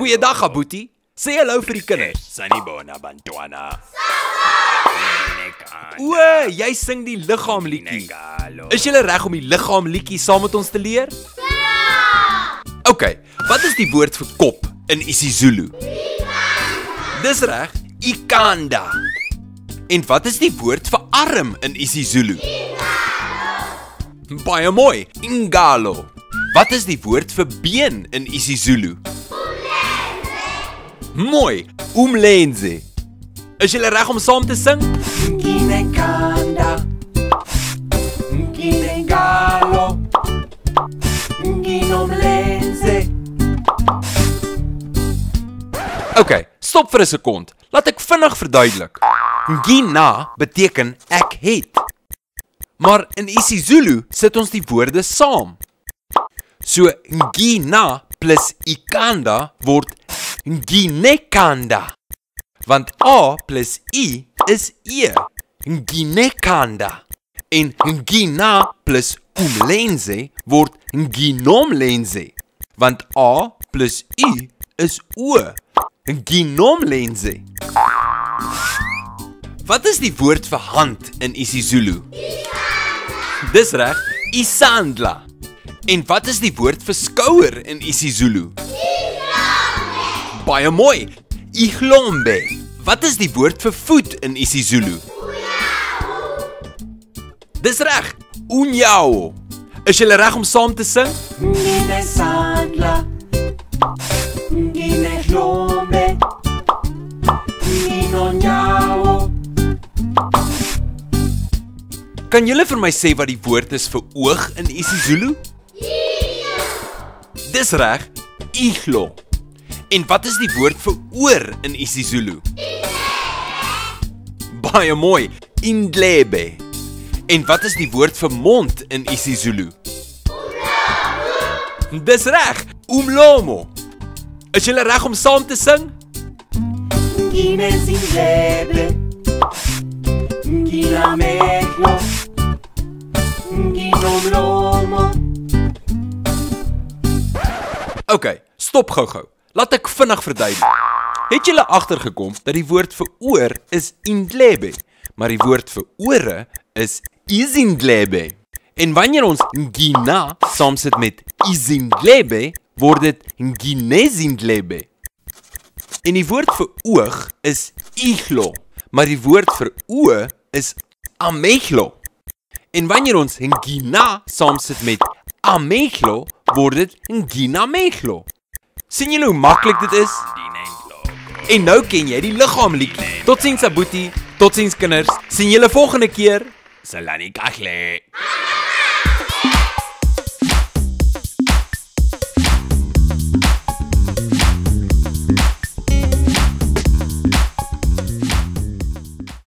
Goeiedag, Aboetie. Sê hallo vir die kinders. Sanibona Bantwana. O, jy sing die liggaamliedjie. Is julle reg om die liggaamliedjie saam met ons te leer? Ja! OK, wat is die woord vir kop in isiZulu? Dis reg, ikanda. En wat is die woord vir arm in isiZulu? Baie mooi, ingalo. Wat is die woord vir been in isiZulu? Mooi, umlenze. Is julle reg om saam te sing? Nginekanda. Nginengalo. Nginomlenze. OK, stop vir 'n sekond. Laat ek vinnig verduidelik. Ngina beteken ek het. Maar in isiZulu sit ons die woorde saam. So ngina plus ikanda word nginekanda. Want A plus I is E. Nginekanda. En ngina plus umlenze word nginomlenze. Want A plus I is O. Nginomlenze. Wat is die woord vir hand in isiZulu? Dis reg, isandla. En wat is die woord vir skouer in isiZulu? Baie mooi, iglombe. Wat is die woord vir voet in isiZulu? Dis reg, unyawo. Is julle reg om saam te sing? Nginesandla. Nginehlombe. Nginonyawo. Kan julle vir my sê wat die woord is vir oog in isiZulu? Dis reg, iglo. En wat is die woord vir oor in isiZulu? Baie mooi, indlebe. En wat is die woord vir mond in isiZulu? Dis reg, umlomo. Is julle reg om saam te sing? Nginezindlebe. Nginamehlo. Nginomlomo. OK, stop gou-gou. Laat ek vinnig verduidelik. Het julle agtergekom dat die woord vir oor is indlebe, maar die woord vir ore is izindlebe. En wanneer ons ngina saamsit met izindlebe, word dit nginezindlebe. En die woord vir oog is iglo, maar die woord vir oë is ameglo. En wanneer ons ngina saamsit met ameglo, word dit nginameglo. Sien julle hoe maklik dit is? En nou ken jy die liggaamliedjie. Totsiens Aboetie, totsiens kinders. Sien julle volgende keer. Salani kakle.